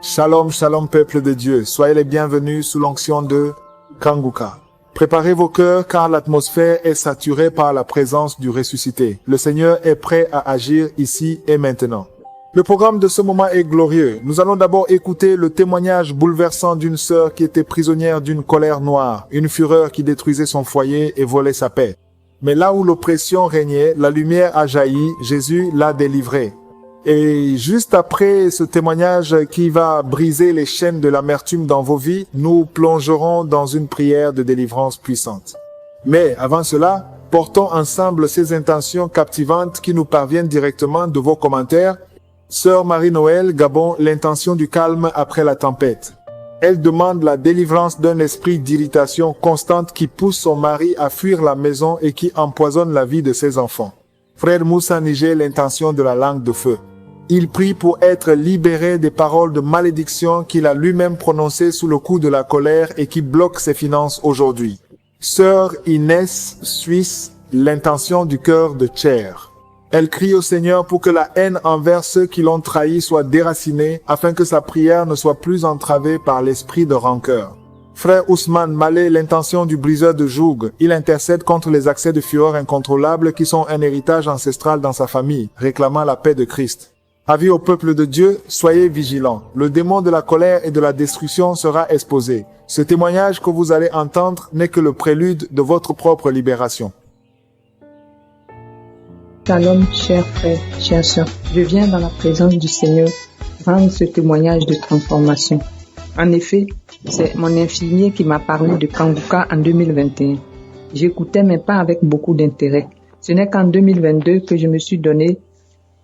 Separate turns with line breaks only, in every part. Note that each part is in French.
Shalom, shalom peuple de Dieu, soyez les bienvenus sous l'onction de Kanguka. Préparez vos cœurs car l'atmosphère est saturée par la présence du ressuscité. Le Seigneur est prêt à agir ici et maintenant. Le programme de ce moment est glorieux. Nous allons d'abord écouter le témoignage bouleversant d'une sœur qui était prisonnière d'une colère noire, une fureur qui détruisait son foyer et volait sa paix. Mais là où l'oppression régnait, la lumière a jailli, Jésus l'a délivrée. Et juste après ce témoignage qui va briser les chaînes de l'amertume dans vos vies, nous plongerons dans une prière de délivrance puissante. Mais avant cela, portons ensemble ces intentions captivantes qui nous parviennent directement de vos commentaires. Sœur Marie-Noël, Gabon, l'intention du calme après la tempête. Elle demande la délivrance d'un esprit d'irritation constante qui pousse son mari à fuir la maison et qui empoisonne la vie de ses enfants. Frère Moussa Niger, l'intention de la langue de feu. Il prie pour être libéré des paroles de malédiction qu'il a lui-même prononcées sous le coup de la colère et qui bloquent ses finances aujourd'hui. Sœur Inès, Suisse, l'intention du cœur de Tcher. Elle crie au Seigneur pour que la haine envers ceux qui l'ont trahi soit déracinée afin que sa prière ne soit plus entravée par l'esprit de rancœur. Frère Ousmane Malé, l'intention du briseur de joug. Il intercède contre les accès de fureur incontrôlables qui sont un héritage ancestral dans sa famille, réclamant la paix de Christ. Avis au peuple de Dieu, soyez vigilants. Le démon de la colère et de la destruction sera exposé. Ce témoignage que vous allez entendre n'est que le prélude de votre propre libération.
Shalom, chers frères, chères sœurs. Je viens dans la présence du Seigneur rendre ce témoignage de transformation. En effet, c'est mon infirmier qui m'a parlé de Kanguka en 2021. J'écoutais mais pas avec beaucoup d'intérêt. Ce n'est qu'en 2022 que je me suis donné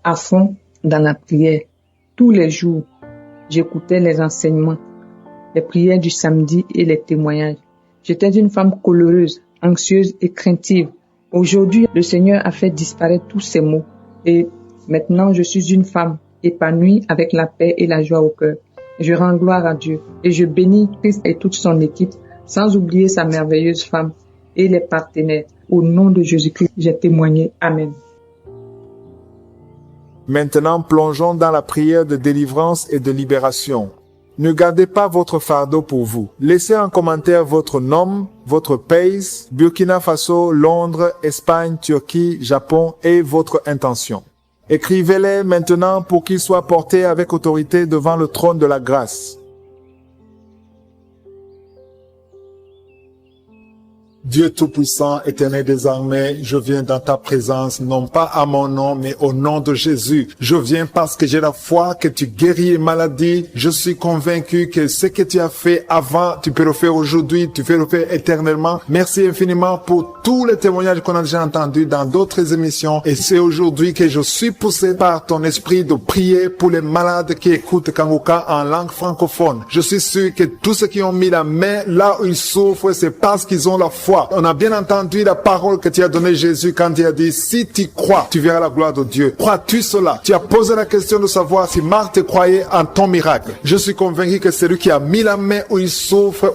à fond dans la prière. Tous les jours, j'écoutais les enseignements, les prières du samedi et les témoignages. J'étais une femme coléreuse, anxieuse et craintive. Aujourd'hui, le Seigneur a fait disparaître tous ces maux et maintenant je suis une femme épanouie avec la paix et la joie au cœur. Je rends gloire à Dieu et je bénis Christ et toute son équipe, sans oublier sa merveilleuse femme et les partenaires. Au nom de Jésus-Christ, j'ai témoigné. Amen.
Maintenant, plongeons dans la prière de délivrance et de libération. Ne gardez pas votre fardeau pour vous. Laissez en commentaire votre nom, votre pays, Burkina Faso, Londres, Espagne, Turquie, Japon et votre intention. Écrivez-les maintenant pour qu'ils soient portés avec autorité devant le trône de la grâce. Dieu Tout-Puissant, Éternel désormais, je viens dans ta présence, non pas à mon nom, mais au nom de Jésus. Je viens parce que j'ai la foi que tu guéris les maladies. Je suis convaincu que ce que tu as fait avant, tu peux le faire aujourd'hui, tu peux le faire éternellement. Merci infiniment pour tous les témoignages qu'on a déjà entendus dans d'autres émissions. Et c'est aujourd'hui que je suis poussé par ton esprit de prier pour les malades qui écoutent Kanguka en langue francophone. Je suis sûr que tous ceux qui ont mis la main là où ils souffrent, c'est parce qu'ils ont la foi. On a bien entendu la parole que tu as donnée Jésus quand il a dit, si tu crois, tu verras la gloire de Dieu. Crois-tu cela? Tu as posé la question de savoir si Marthe croyait en ton miracle. Je suis convaincu que celui qui a mis la main où il souffre,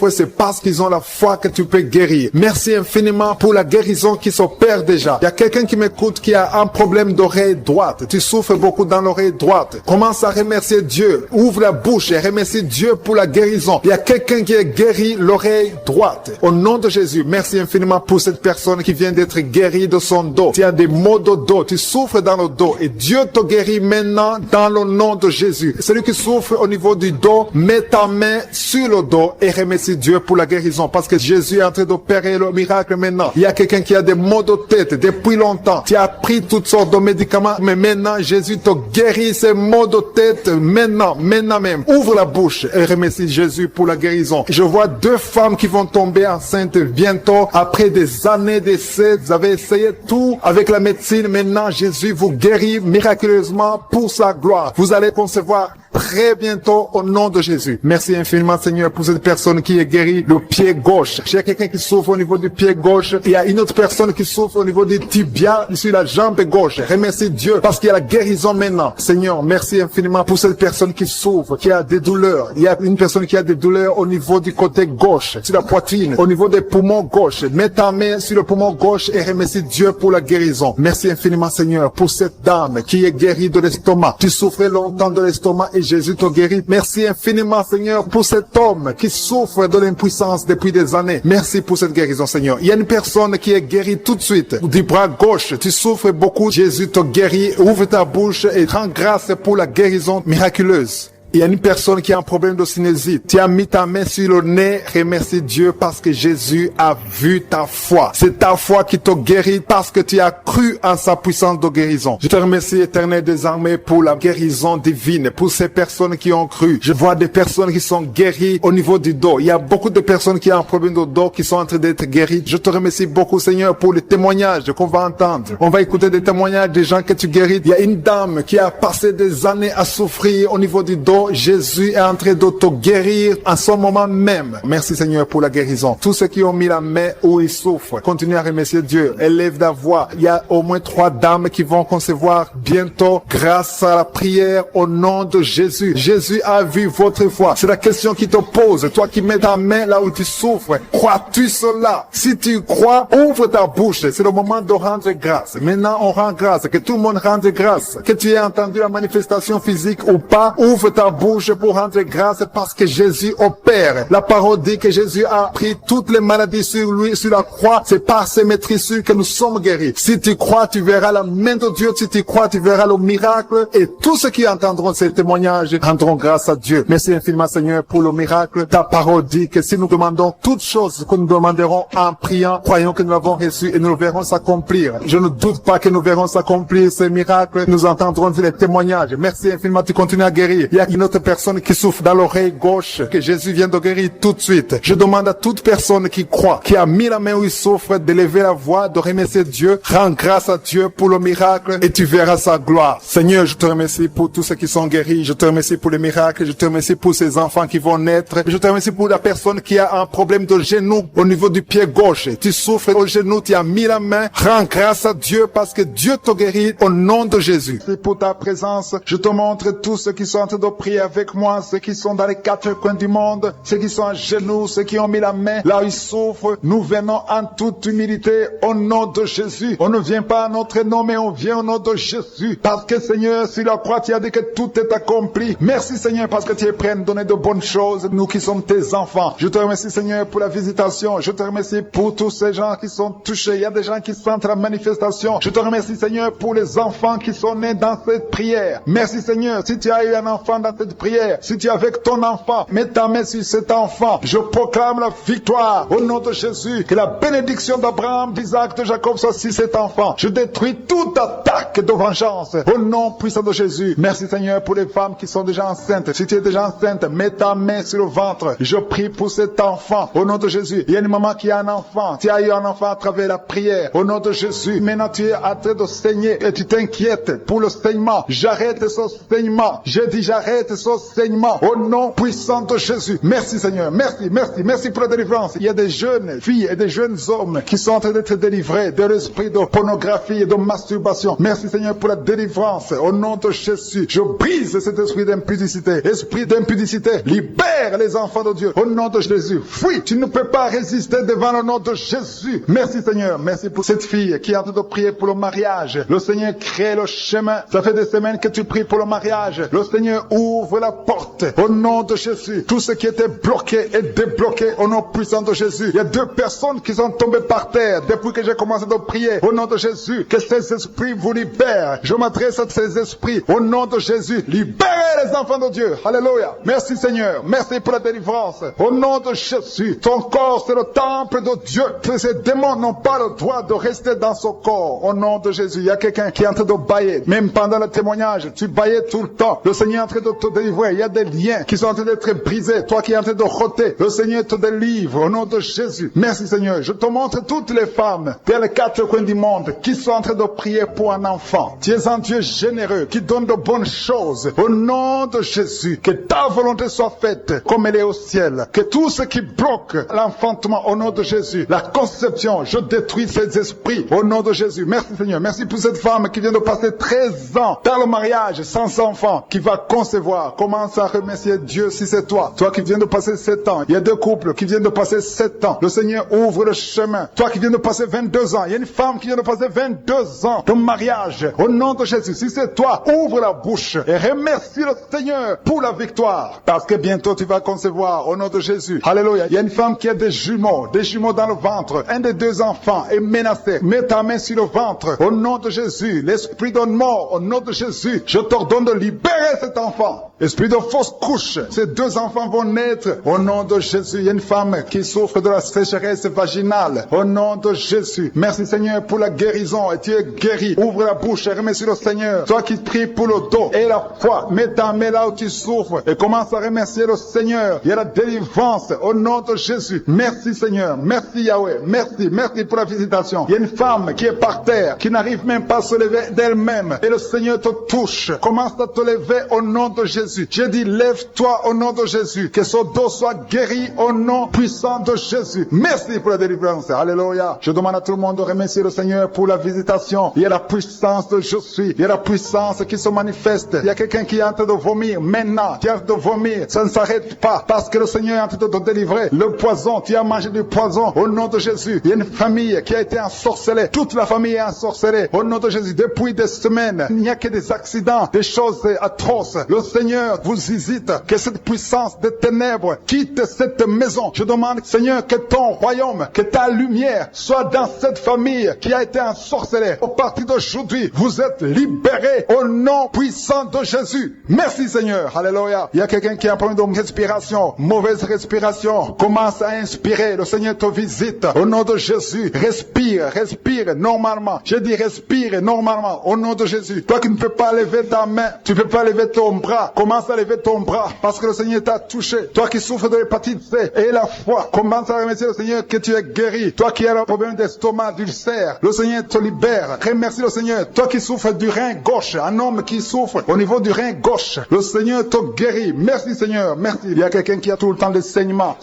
c'est parce qu'ils ont la foi que tu peux guérir. Merci infiniment pour la guérison qui s'opère déjà. Il y a quelqu'un qui m'écoute qui a un problème d'oreille droite. Tu souffres beaucoup dans l'oreille droite. Commence à remercier Dieu. Ouvre la bouche et remercie Dieu pour la guérison. Il y a quelqu'un qui est guéri l'oreille droite. Au nom de Jésus, merci infiniment pour cette personne qui vient d'être guérie de son dos. Tu as des maux de dos, tu souffres dans le dos et Dieu te guérit maintenant dans le nom de Jésus. Celui qui souffre au niveau du dos, mets ta main sur le dos et remercie Dieu pour la guérison parce que Jésus est en train d'opérer le miracle maintenant. Il y a quelqu'un qui a des maux de tête depuis longtemps. Tu as pris toutes sortes de médicaments, mais maintenant Jésus te guérit ces maux de tête maintenant même. Ouvre la bouche et remercie Jésus pour la guérison. Je vois deux femmes qui vont tomber enceintes bientôt, après des années d'essais. Vous avez essayé tout avec la médecine. Maintenant, Jésus vous guérit miraculeusement pour sa gloire. Vous allez concevoir très bientôt au nom de Jésus. Merci infiniment, Seigneur, pour cette personne qui est guérie le pied gauche. J'ai quelqu'un qui souffre au niveau du pied gauche. Il y a une autre personne qui souffre au niveau du tibia sur la jambe gauche. Remercie Dieu parce qu'il y a la guérison maintenant. Seigneur, merci infiniment pour cette personne qui souffre, qui a des douleurs. Il y a une personne qui a des douleurs au niveau du côté gauche, sur la poitrine, au niveau des poumons gauche. Mets ta main sur le poumon gauche et remercie Dieu pour la guérison. Merci infiniment, Seigneur, pour cette dame qui est guérie de l'estomac. Tu souffrais longtemps de l'estomac et Jésus te guérit. Merci infiniment, Seigneur, pour cet homme qui souffre de l'impuissance depuis des années. Merci pour cette guérison, Seigneur. Il y a une personne qui est guérie tout de suite. Du bras gauche, tu souffres beaucoup. Jésus te guérit. Ouvre ta bouche et rends grâce pour la guérison miraculeuse. Il y a une personne qui a un problème de sinusite. Tu as mis ta main sur le nez. Remercie Dieu parce que Jésus a vu ta foi. C'est ta foi qui te guérit parce que tu as cru en sa puissance de guérison. Je te remercie, Éternel des armées, pour la guérison divine, pour ces personnes qui ont cru. Je vois des personnes qui sont guéries au niveau du dos. Il y a beaucoup de personnes qui ont un problème de dos qui sont en train d'être guéries. Je te remercie beaucoup, Seigneur, pour les témoignages qu'on va entendre. On va écouter des témoignages des gens que tu guéris. Il y a une dame qui a passé des années à souffrir au niveau du dos. Jésus est en train de te guérir en ce moment même. Merci Seigneur pour la guérison. Tous ceux qui ont mis la main où ils souffrent, continuez à remercier Dieu. Élève la voix. Il y a au moins 3 dames qui vont concevoir bientôt grâce à la prière au nom de Jésus. Jésus a vu votre foi. C'est la question qui te pose. Toi qui mets ta main là où tu souffres, crois-tu cela? Si tu crois, ouvre ta bouche. C'est le moment de rendre grâce. Maintenant, on rend grâce. Que tout le monde rende grâce. Que tu aies entendu la manifestation physique ou pas, ouvre ta bouche pour rendre grâce parce que Jésus opère. La parole dit que Jésus a pris toutes les maladies sur lui, sur la croix. C'est par ses maîtrisures que nous sommes guéris. Si tu crois, tu verras la main de Dieu. Si tu crois, tu verras le miracle. Et tous ceux qui entendront ces témoignages rendront grâce à Dieu. Merci infiniment, Seigneur, pour le miracle. Ta parole dit que si nous demandons toutes choses que nous demanderons en priant, croyons que nous l'avons reçu et nous le verrons s'accomplir. Je ne doute pas que nous verrons s'accomplir ces miracles. Nous entendrons les témoignages. Merci infiniment, tu continues à guérir. Il y a une autre personne qui souffre dans l'oreille gauche, que Jésus vient de guérir tout de suite. Je demande à toute personne qui croit, qui a mis la main où il souffre, de lever la voix, de remercier Dieu. Rends grâce à Dieu pour le miracle et tu verras sa gloire. Seigneur, je te remercie pour tous ceux qui sont guéris. Je te remercie pour les miracles. Je te remercie pour ces enfants qui vont naître. Je te remercie pour la personne qui a un problème de genou au niveau du pied gauche. Tu souffres au genou, tu as mis la main. Rends grâce à Dieu parce que Dieu te guérit au nom de Jésus. C'est pour ta présence. Je te montre tous ceux qui sont en train de prier avec moi, ceux qui sont dans les 4 coins du monde, ceux qui sont à genoux, ceux qui ont mis la main là où ils souffrent. Nous venons en toute humilité au nom de Jésus. On ne vient pas à notre nom, mais on vient au nom de Jésus. Parce que Seigneur, sur la croix, tu as dit que tout est accompli. Merci Seigneur parce que tu es prêt à nous donner de bonnes choses, nous qui sommes tes enfants. Je te remercie Seigneur pour la visitation. Je te remercie pour tous ces gens qui sont touchés. Il y a des gens qui sentent la manifestation. Je te remercie Seigneur pour les enfants qui sont nés dans cette prière. Merci Seigneur, si tu as eu un enfant dans cette prière, si tu es avec ton enfant, mets ta main sur cet enfant. Je proclame la victoire au nom de Jésus. Que la bénédiction d'Abraham, d'Isaac, de Jacob soit sur cet enfant. Je détruis toute attaque de vengeance au nom puissant de Jésus. Merci Seigneur pour les femmes qui sont déjà enceintes. Si tu es déjà enceinte, mets ta main sur le ventre. Je prie pour cet enfant au nom de Jésus. Il y a une maman qui a un enfant. Tu as eu un enfant à travers la prière au nom de Jésus. Maintenant tu es en train de saigner et tu t'inquiètes pour le saignement. J'arrête ce saignement. Je dis j'arrête ce saignement au nom puissant de Jésus. Merci Seigneur. Merci pour la délivrance. Il y a des jeunes filles et des jeunes hommes qui sont en train d'être délivrés de l'esprit de pornographie et de masturbation. Merci Seigneur pour la délivrance au nom de Jésus. Je brise cet esprit d'impudicité. Esprit d'impudicité, libère les enfants de Dieu au nom de Jésus. Fuis, tu ne peux pas résister devant le nom de Jésus. Merci Seigneur. Merci pour cette fille qui est en train de prier pour le mariage. Le Seigneur crée le chemin. Ça fait des semaines que tu pries pour le mariage. Le Seigneur ouvre la porte au nom de Jésus. Tout ce qui était bloqué est débloqué au nom puissant de Jésus. Il y a 2 personnes qui sont tombées par terre depuis que j'ai commencé de prier au nom de Jésus. Que ces esprits vous libèrent. Je m'adresse à ces esprits au nom de Jésus. Libérez les enfants de Dieu. Alléluia. Merci Seigneur. Merci pour la délivrance. Au nom de Jésus. Ton corps c'est le temple de Dieu. Que ces démons n'ont pas le droit de rester dans son corps. Au nom de Jésus. Il y a quelqu'un qui est en train de bailler. Même pendant le témoignage, tu baillais tout le temps. Le Seigneur est en train de te délivrer. Il y a des liens qui sont en train d'être brisés. Toi qui es en train de rôter. Le Seigneur te délivre au nom de Jésus. Merci Seigneur. Je te montre toutes les femmes dans les 4 coins du monde qui sont en train de prier pour un enfant. Tu es un Dieu généreux qui donne de bonnes choses. Au nom de Jésus, que ta volonté soit faite comme elle est au ciel. Que tout ce qui bloque l'enfantement au nom de Jésus, la conception, je détruis ces esprits au nom de Jésus. Merci Seigneur. Merci pour cette femme qui vient de passer 13 ans dans le mariage sans enfant, qui va concevoir concevoir. Commence à remercier Dieu si c'est toi. Toi qui viens de passer 7 ans. Il y a 2 couples qui viennent de passer 7 ans. Le Seigneur ouvre le chemin. Toi qui viens de passer 22 ans. Il y a une femme qui vient de passer 22 ans de mariage. Au nom de Jésus, si c'est toi, ouvre la bouche et remercie le Seigneur pour la victoire. Parce que bientôt tu vas concevoir au nom de Jésus. Alléluia. Il y a une femme qui a des jumeaux dans le ventre. Un des 2 enfants est menacé. Mets ta main sur le ventre. Au nom de Jésus, l'esprit de mort, au nom de Jésus, je t'ordonne de libérer cet enfant. Esprit de fausse couche, ces 2 enfants vont naître. Au nom de Jésus, il y a une femme qui souffre de la sécheresse vaginale. Au nom de Jésus, merci Seigneur pour la guérison. Et tu es guéri. Ouvre la bouche et remercie le Seigneur. Toi qui pries pour le dos et la foi, mets ta main là où tu souffres et commence à remercier le Seigneur. Il y a la délivrance au nom de Jésus. Merci Seigneur, merci Yahweh, merci pour la visitation. Il y a une femme qui est par terre, qui n'arrive même pas à se lever d'elle-même. Et le Seigneur te touche. Commence à te lever au nom de Jésus. J'ai dit, lève-toi au nom de Jésus. Que son dos soit guéri au nom puissant de Jésus. Merci pour la délivrance. Alléluia. Je demande à tout le monde de remercier le Seigneur pour la visitation. Il y a la puissance de je suis. Il y a la puissance qui se manifeste. Il y a quelqu'un qui est en train de vomir maintenant. Qui est en train de vomir. Ça ne s'arrête pas. Parce que le Seigneur est en train de te délivrer. Le poison, tu as mangé du poison au nom de Jésus. Il y a une famille qui a été ensorcelée. Toute la famille est ensorcelée au nom de Jésus. Depuis des semaines, il n'y a que des accidents, des choses atroces. Le Seigneur vous hésite. Que cette puissance des ténèbres quitte cette maison. Je demande, Seigneur, que ton royaume, que ta lumière soit dans cette famille qui a été ensorcelée. Au partir d'aujourd'hui, vous êtes libérés au nom puissant de Jésus. Merci Seigneur. Alléluia. Il y a quelqu'un qui a un problème de respiration, mauvaise respiration. Commence à inspirer. Le Seigneur te visite. Au nom de Jésus, respire normalement. Je dis respire normalement au nom de Jésus. Toi qui ne peux pas lever ta main, tu ne peux pas lever ton bras, commence à lever ton bras parce que le Seigneur t'a touché. Toi qui souffres de l'hépatite C et la foi, commence à remercier le Seigneur que tu es guéri. Toi qui as un problème d'estomac, d'ulcère, le Seigneur te libère. Remercie le Seigneur. Toi qui souffres du rein gauche, un homme qui souffre au niveau du rein gauche, le Seigneur te guérit. Merci Seigneur, merci. Il y a quelqu'un qui a tout le temps des saignements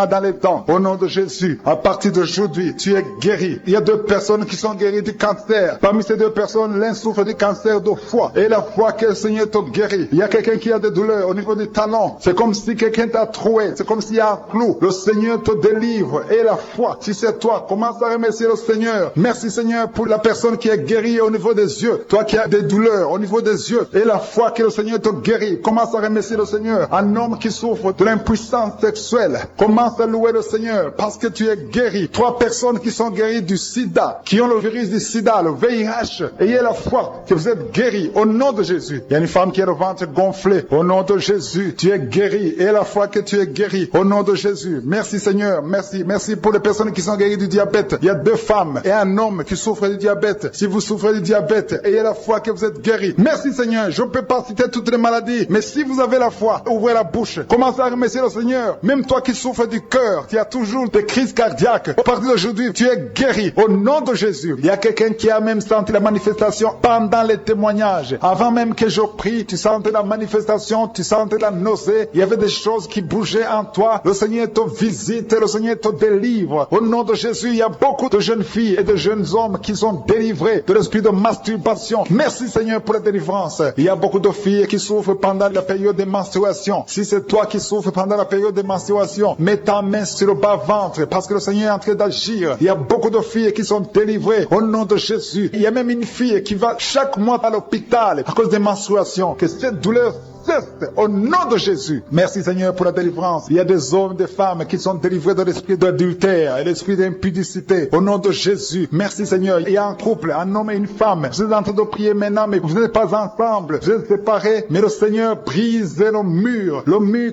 dans les dents. Au nom de Jésus, à partir d'aujourd'hui, tu es guéri. Il y a 2 personnes qui sont guéries du cancer. Parmi ces 2 personnes, l'un souffre du cancer de foie. Et la foi que le Seigneur te guérit. Il y a quelqu'un qui a des douleurs au niveau du talon. C'est comme si quelqu'un t'a troué. C'est comme s'il y a un clou. Le Seigneur te délivre. Et la foi, si c'est toi, commence à remercier le Seigneur. Merci Seigneur pour la personne qui est guérie au niveau des yeux. Toi qui as des douleurs au niveau des yeux. Et la foi que le Seigneur te guérit. Commence à remercier le Seigneur. Un homme qui souffre de l'impuissance sexuelle. Commence à louer le Seigneur parce que tu es guéri. 3 personnes qui sont guéries du sida, qui ont le virus du sida, le VIH. Ayez la foi que vous êtes guéris au nom de Jésus. Il y a une femme qui a le ventre gonflé. Au nom de Jésus, tu es guéri. Ayez la foi que tu es guéri au nom de Jésus. Merci Seigneur, merci pour les personnes qui sont guéries du diabète. Il y a 2 femmes et un homme qui souffrent du diabète. Si vous souffrez du diabète, ayez la foi que vous êtes guéris. Merci Seigneur, je ne peux pas citer toutes les maladies, mais si vous avez la foi, ouvrez la bouche. Commencez à remercier le Seigneur. Même toi qui souffres du cœur, qui a toujours des crises cardiaques, à partir d'aujourd'hui, tu es guéri au nom de Jésus. Il y a quelqu'un qui a même senti la manifestation pendant les témoignages. Avant même que je prie, tu sentais la manifestation, tu sentais la nausée. Il y avait des choses qui bougeaient en toi. Le Seigneur te visite, le Seigneur te délivre. Au nom de Jésus, il y a beaucoup de jeunes filles et de jeunes hommes qui sont délivrés de l'esprit de masturbation. Merci Seigneur pour la délivrance. Il y a beaucoup de filles qui souffrent pendant la période de menstruation. Si c'est toi qui souffres pendant la période de menstruation, mets ta main sur le bas-ventre parce que le Seigneur est en train d'agir. Il y a beaucoup de filles qui sont délivrées au nom de Jésus. Il y a même une fille qui va chaque mois à l'hôpital à cause des menstruations. Que cette douleur cesse au nom de Jésus. Merci Seigneur pour la délivrance. Il y a des hommes, des femmes qui sont délivrés de l'esprit d'adultère et l'esprit d'impudicité. Au nom de Jésus. Merci Seigneur. Il y a un couple, un homme et une femme. Vous êtes en train de prier maintenant, mais vous n'êtes pas ensemble. Vous êtes séparés, mais le Seigneur brise le mur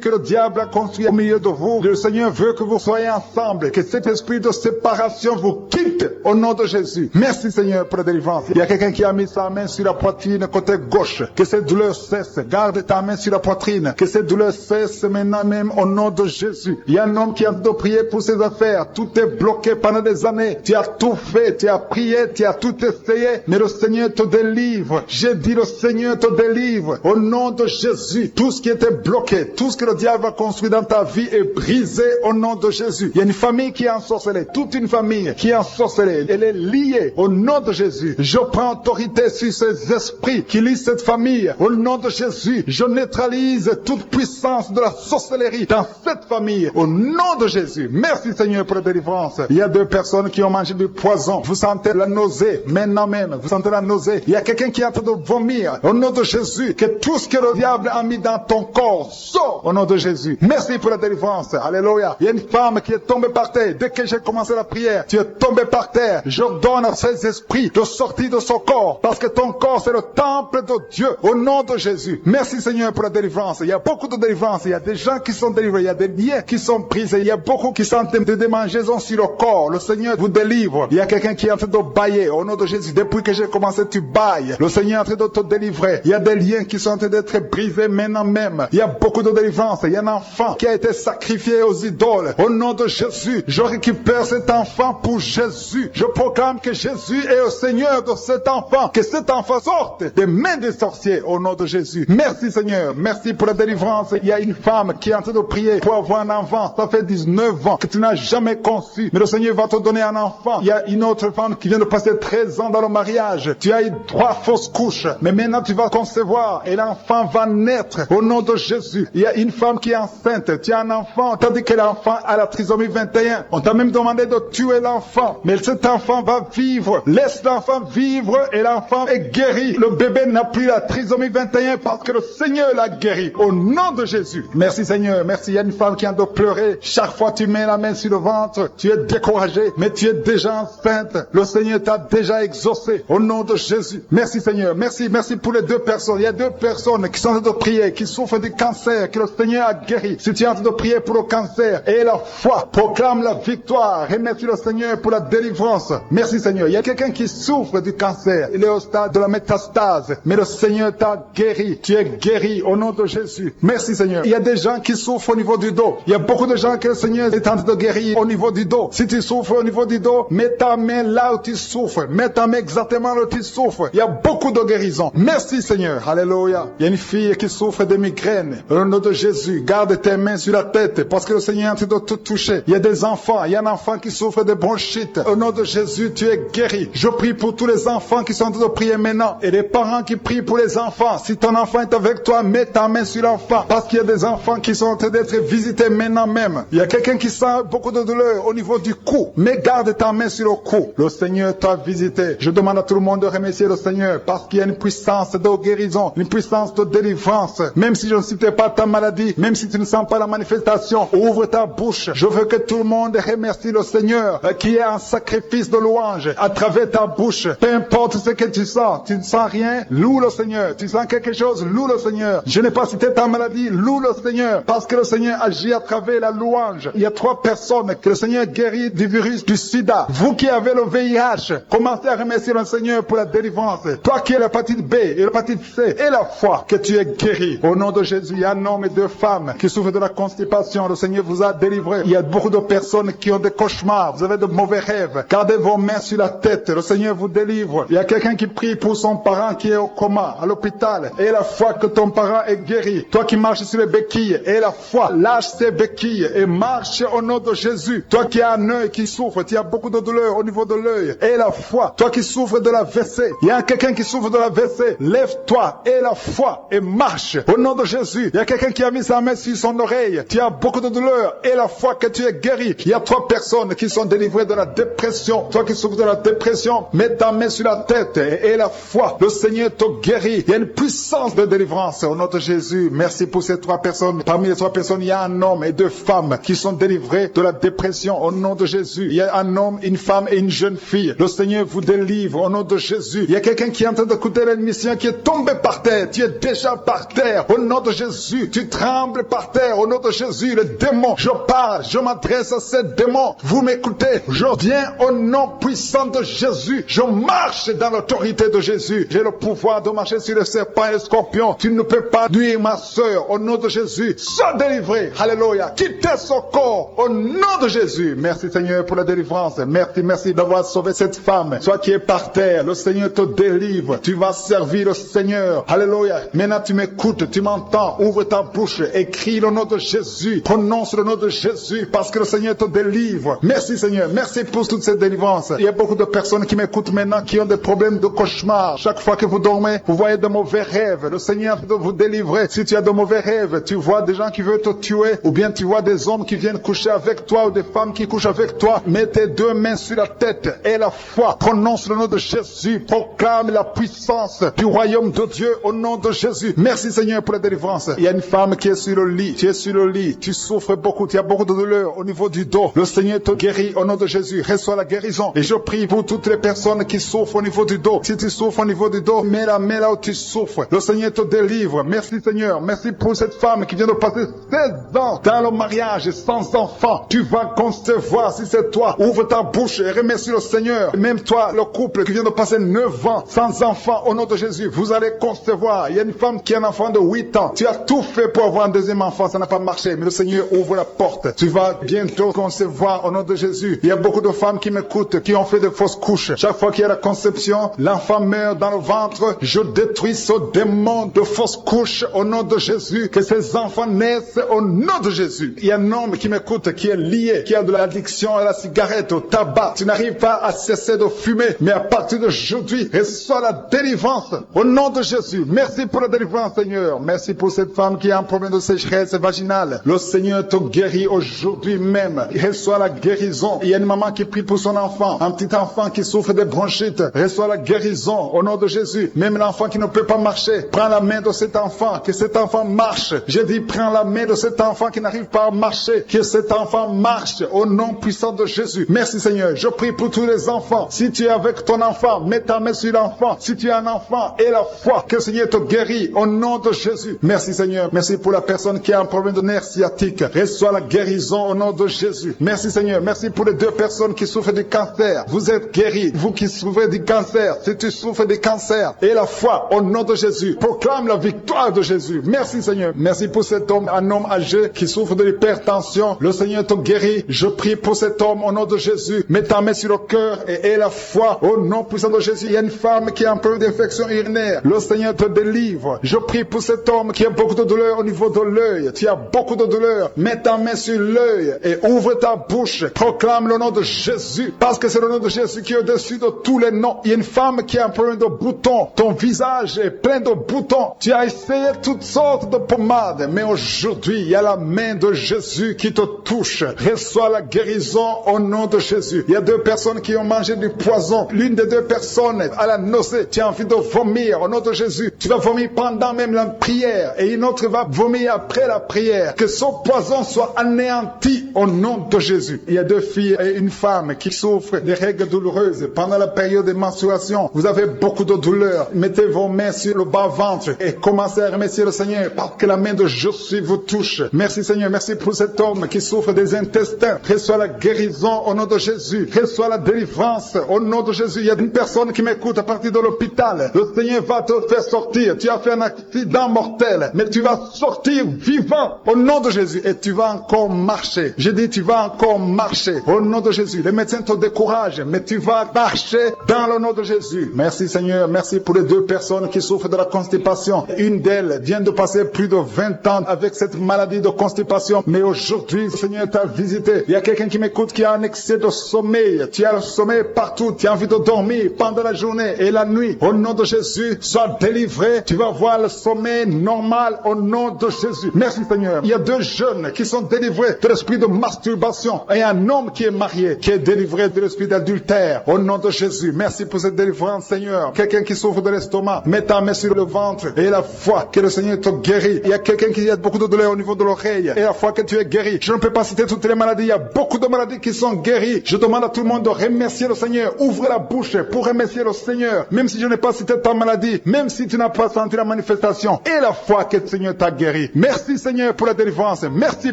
que le diable a construit au milieu de vous. Le Seigneur veut que vous soyez ensemble, que cet esprit de séparation vous quitte au nom de Jésus. Merci Seigneur pour la délivrance. Il y a quelqu'un qui a mis sa main sur la poitrine côté gauche. Que cette douleur cesse. Garde ta main sur la poitrine. Que cette douleur cesse maintenant même au nom de Jésus. Il y a un homme qui a de prier pour ses affaires. Tout est bloqué pendant des années. Tu as tout fait, tu as prié, tu as tout essayé, mais le Seigneur te délivre. J'ai dit le Seigneur te délivre. Au nom de Jésus, tout ce qui était bloqué, tout ce que le diable a construit dans ta vie est brisé au nom de Jésus. Il y a une famille qui est ensorcelée, toute une famille qui est ensorcelée. Elle est liée au nom de Jésus. Je prends autorité sur ces esprits qui lient cette famille. Au nom de Jésus, je neutralise toute puissance de la sorcellerie dans cette famille. Au nom de Jésus. Merci Seigneur pour la délivrance. Il y a 2 personnes qui ont mangé du poison. Vous sentez la nausée. Maintenant même, vous sentez la nausée. Il y a quelqu'un qui est en train de vomir. Au nom de Jésus, que tout ce que le diable a mis dans ton corps sort au nom de Jésus. Merci pour la délivrance. Alléluia. Il y a une femme qui est tombée par terre. Dès que j'ai commencé la prière, tu es tombé par terre. Je donne à ces esprits de sortir de son corps. Parce que ton corps, c'est le temple de Dieu. Au nom de Jésus. Merci Seigneur pour la délivrance. Il y a beaucoup de délivrance. Il y a des gens qui sont délivrés. Il y a des liens qui sont brisés. Il y a beaucoup qui sont de démangeaisons sur le corps. Le Seigneur vous délivre. Il y a quelqu'un qui est en train de bailler. Au nom de Jésus. Depuis que j'ai commencé, tu bailles. Le Seigneur est en train de te délivrer. Il y a des liens qui sont en train d'être brisés maintenant même. Il y a beaucoup de délivrance. Il y a un enfant qui a été sacrifié aux idoles. Au nom de Jésus, je récupère cet enfant pour Jésus. Je proclame que Jésus est le Seigneur de cet enfant. Que cet enfant sorte des mains des sorciers au nom de Jésus. Merci Seigneur. Merci pour la délivrance. Il y a une femme qui est en train de prier pour avoir un enfant. Ça fait 19 ans que tu n'as jamais conçu. Mais le Seigneur va te donner un enfant. Il y a une autre femme qui vient de passer 13 ans dans le mariage. Tu as eu 3 fausses couches. Mais maintenant tu vas concevoir et l'enfant va naître au nom de Jésus. Il y a une femme qui est enceinte. Tu as un enfant. Tandis que l'enfant a la trisomie 21. On t'a même demandé de tuer l'enfant. Mais cet enfant va vivre. Laisse l'enfant vivre et l'enfant est guéri. Le bébé n'a plus la trisomie 21 parce que le Seigneur l'a guéri. Au nom de Jésus. Merci Seigneur. Merci. Il y a une femme qui a de pleurer. Chaque fois tu mets la main sur le ventre, tu es découragé, mais tu es déjà enceinte. Le Seigneur t'a déjà exaucé. Au nom de Jésus. Merci Seigneur. Merci. Merci pour les 2 personnes. Il y a 2 personnes qui sont en train de prier, qui souffrent du cancer, que le Seigneur a guéri. Si tu es en train de prier pour le cancer, et la foi, proclame la victoire. Remercie le Seigneur pour la délivrance. Merci Seigneur. Il y a quelqu'un qui souffre du cancer. Il est au stade de la métastase. Mais le Seigneur t'a guéri. Tu es guéri au nom de Jésus. Merci Seigneur. Il y a des gens qui souffrent au niveau du dos. Il y a beaucoup de gens que le Seigneur est en train de guérir au niveau du dos. Si tu souffres au niveau du dos, mets ta main là où tu souffres. Mets ta main exactement là où tu souffres. Il y a beaucoup de guérisons. Merci Seigneur. Alléluia. Il y a une fille qui souffre de migraines. Au nom de Jésus, garde tes mains sur la tête parce que le Seigneur est en train de te toucher. Il y a des enfants. Il y a un enfant qui souffre de bronchite. Au nom de Jésus, tu es guéri. Je prie pour tous les enfants qui sont en train de prier maintenant et les parents qui prient pour les enfants. Si ton enfant est avec toi, mets ta main sur l'enfant parce qu'il y a des enfants qui sont en train d'être visités maintenant même. Il y a quelqu'un qui sent beaucoup de douleur au niveau du cou. Mais garde ta main sur le cou. Le Seigneur t'a visité. Je demande à tout le monde de remercier le Seigneur parce qu'il y a une puissance de guérison, une puissance de délivrance. Même si je ne citais pas ta maladie, même si tu ne sens pas la manifestation, ouvre ta bouche. Je veux que tout le monde remercie le Seigneur qui est un sacrifice de louange à travers ta bouche. Peu importe ce que tu ne sens rien, loue le Seigneur. Tu sens quelque chose, loue le Seigneur. Je n'ai pas cité ta maladie, loue le Seigneur parce que le Seigneur agit à travers la louange. Il y a 3 personnes que le Seigneur guérit du virus du sida. Vous qui avez le VIH, commencez à remercier le Seigneur pour la délivrance. Toi qui as l'hépatite B et l'hépatite C et la foi, que tu es guéri. Au nom de Jésus, il y a un homme et 2 femmes qui souffrent de la constipation. Le Seigneur vous a délivré. Il y a beaucoup de personnes qui ont des cauchemars. Vous avez de mauvais rêves. Gardez vos mains sur la tête. Le Seigneur vous délivre. Il y a quelqu'un qui prie pour son parent qui est au coma, à l'hôpital. Et la foi que ton parent est guéri. Toi qui marches sur les béquilles, et la foi, lâche ces béquilles et marche au nom de Jésus. Toi qui as un œil qui souffre, tu as beaucoup de douleur au niveau de l'œil. Et la foi, toi qui souffres de la WC, il y a quelqu'un qui souffre de la WC, lève-toi et la foi et marche au nom de Jésus. Il y a quelqu'un qui a mis sa main sur son oreille, tu as beaucoup de douleur et la foi que tu es guéri. Il y a 3 personnes qui sont délivrées de la dépression. Toi qui souffres de la dépression, mets ta main sur la tête et la foi, le Seigneur te guérit. Il y a une puissance de délivrance au nom de Jésus. Merci pour ces 3 personnes. Parmi les 3 personnes, il y a un homme et 2 femmes qui sont délivrés de la dépression au nom de Jésus. Il y a un homme, une femme et une jeune fille. Le Seigneur vous délivre au nom de Jésus. Il y a quelqu'un qui est en train d'écouter l'émission qui est tombé par terre. Tu es déjà par terre au nom de Jésus. Tu trembles par terre au nom de Jésus. Le démon, je parle, je m'adresse à ces démons. Vous m'écoutez, je viens au nom puissant de Jésus. Je marche dans l'autorité de Jésus. J'ai le pouvoir de marcher sur les serpents et les scorpions. Tu ne peux pas nuire ma soeur au nom de Jésus. Sois délivré. Alléluia. Quittez son corps au nom de Jésus. Merci Seigneur pour la délivrance. Merci d'avoir sauvé cette femme. Toi qui es par terre, le Seigneur te délivre. Tu vas servir le Seigneur. Alléluia. Maintenant tu m'écoutes, tu m'entends. Ouvre ta bouche et crie le nom de Jésus. Prononce le nom de Jésus parce que le Seigneur te délivre. Merci Seigneur. Merci pour toute cette délivrance. Il y a beaucoup de personnes qui m'écoutent maintenant qui ont des problèmes de cauchemar. Chaque fois que vous dormez, vous voyez de mauvais rêves. Le Seigneur envie de vous délivrer. Si tu as de mauvais rêves, tu vois des gens qui veulent te tuer, ou bien tu vois des hommes qui viennent coucher avec toi, ou des femmes qui couchent avec toi, mets tes deux mains sur la tête et la foi. Prononce le nom de Jésus. Proclame la puissance du royaume de Dieu au nom de Jésus. Merci Seigneur pour la délivrance. Il y a une femme qui est sur le lit. Tu es sur le lit. Tu souffres beaucoup. Tu as beaucoup de douleur au niveau du dos. Le Seigneur te guérit au nom de Jésus. Reçois la guérison. Et je prie pour toutes les personnes qui souffrent au niveau du dos. Si tu souffres au niveau du dos, mets la main là où tu souffres. Le Seigneur te délivre. Merci Seigneur. Merci pour cette femme qui vient de passer 16 ans dans le mariage sans enfant. Tu vas concevoir si c'est toi. Ouvre ta bouche et remercie le Seigneur. Même toi, le couple qui vient de passer 9 ans sans enfant, au nom de Jésus, vous allez concevoir. Il y a une femme qui a un enfant de 8 ans. Tu as tout fait pour avoir un deuxième enfant, ça n'a pas marché. Mais le Seigneur ouvre la porte. Tu vas bientôt concevoir au nom de Jésus. Il y a beaucoup de femmes qui m'écoutent, qui ont fait de fausses couches. Chaque fois qu'il y a la conception, l'enfant meurt dans le ventre. Je détruis ce démon de fausses couches au nom de Jésus. Que ces enfants naissent au nom de Jésus. Il y a un homme qui m'écoute, qui est lié, qui a de l'addiction à la cigarette, au tabac. Tu n'arrives pas à cesser de fumer. Mais à partir d'aujourd'hui, reçois la délivrance au nom de Jésus. Merci pour la délivrance, Seigneur. Merci pour cette femme qui a un problème de sécheresse vaginale. Le Seigneur te guérit aujourd'hui même. Reçois la guérison. Il y a une maman qui prie pour son enfant. Un petit enfant qui souffre de bronchite. Reçois la guérison au nom de Jésus. Même l'enfant qui ne peut pas marcher. Prends la main de cet enfant. Que cet enfant marche. J'ai dit, prends la main de cet enfant qui n'arrive pas à marcher. Que cet enfant marche au nom puissant de Jésus. Merci Seigneur. Je prie pour tous les enfants. Si tu es avec ton enfant, mets ta main sur l'enfant. Si tu es un enfant, et la foi, que le Seigneur te guérit au nom de Jésus. Merci Seigneur. Merci pour la personne qui a un problème de nerf sciatique. Reçois la guérison au nom de Jésus. Merci Seigneur. Merci pour les 2 personnes qui souffrent du cancer. Vous êtes guéris. Vous qui souffrez du cancer, si tu souffres du cancer, et la foi au nom de Jésus. Proclame la victoire de Jésus. Merci Seigneur. Merci pour cet homme, un homme âgé qui souffre de l'hypertension. Le Seigneur te guérit. Je prie pour cet homme au nom de Jésus. Mets ta main sur le cœur et aie la foi au nom puissant de Jésus. Il y a une femme qui a un problème d'infection urinaire. Le Seigneur te délivre. Je prie pour cet homme qui a beaucoup de douleur au niveau de l'œil. Tu as beaucoup de douleur. Mets ta main sur l'œil et ouvre ta bouche. Proclame le nom de Jésus. Parce que c'est le nom de Jésus qui est au-dessus de tous les noms. Il y a une femme qui a un problème de boutons. Ton visage est plein de boutons. Tu as essayé toutes sortes de pommades. Mais aujourd'hui, il y a la main de Jésus qui te touche. Reçois la guérison au nom de Jésus. Il y a 2 personnes qui ont mangé du poison. L'une des 2 personnes a la nausée. Tu as envie de vomir au nom de Jésus. Tu vas vomir pendant même la prière. Et une autre va vomir après la prière. Que ce poison soit anéanti au nom de Jésus. Il y a 2 filles et une femme qui souffrent des règles douloureuses pendant la période de menstruation. Vous avez beaucoup de douleur. Mettez vos mains sur le bas-ventre et commencez à remercier le Seigneur parce que la main de Jésus vous touche. Merci Seigneur. Merci pour cet homme qui souffre des intestins. Reçois la guérison au nom de Jésus. Reçois la délivrance au nom de Jésus. Il y a une personne qui m'écoute à partir de l'hôpital. Le Seigneur va te faire sortir. Tu as fait un accident mortel, mais tu vas sortir vivant au nom de Jésus et tu vas encore marcher. J'ai dit tu vas encore marcher au nom de Jésus. Les médecins te découragent, mais tu vas marcher dans le nom de Jésus. Merci Seigneur. Merci pour les 2 personnes qui souffrent de la constipation. Une d'elles vient de passer plus de 20 ans avec cette maladie de constipation, mais aujourd'hui le Seigneur t'a visité. Il y a quelqu'un qui m'écoute qui a un excès de sommeil. Tu as le sommeil partout. Tu as envie de dormir pendant la journée et la nuit. Au nom de Jésus, sois délivré. Tu vas voir le sommeil normal au nom de Jésus. Merci Seigneur. Il y a 2 jeunes qui sont délivrés de l'esprit de masturbation et un homme qui est marié qui est délivré de l'esprit d'adultère au nom de Jésus. Merci pour cette délivrance Seigneur. Quelqu'un qui souffre de l'estomac, mets ta main sur le ventre et la foi que le Seigneur te guérit. Il y a quelqu'un qui a beaucoup de douleur au niveau de l'oreille et la foi que tu es guéri. Je ne peux pas citer toutes les maladies. Il y a beaucoup de maladies qui sont guéries. Je demande à tout le monde de remercier le Seigneur. Ouvre la bouche pour remercier le Seigneur. Même si je n'ai pas cité ta maladie, même si tu n'as pas senti la manifestation et la foi que le Seigneur t'a guéri. Merci Seigneur pour la délivrance. Merci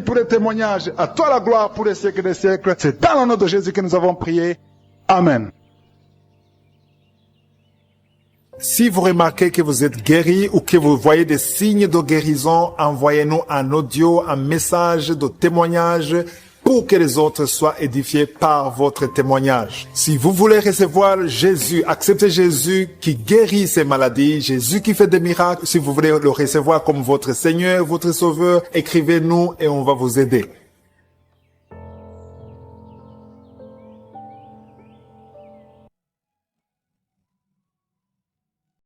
pour les témoignages. À toi la gloire pour les siècles des siècles. C'est dans le nom de Jésus que nous avons prié. Amen.
Si vous remarquez que vous êtes guéri ou que vous voyez des signes de guérison, envoyez-nous un audio, un message de témoignage pour que les autres soient édifiés par votre témoignage. Si vous voulez recevoir Jésus, accepter Jésus qui guérit ces maladies, Jésus qui fait des miracles, si vous voulez le recevoir comme votre Seigneur, votre Sauveur, écrivez-nous et on va vous aider.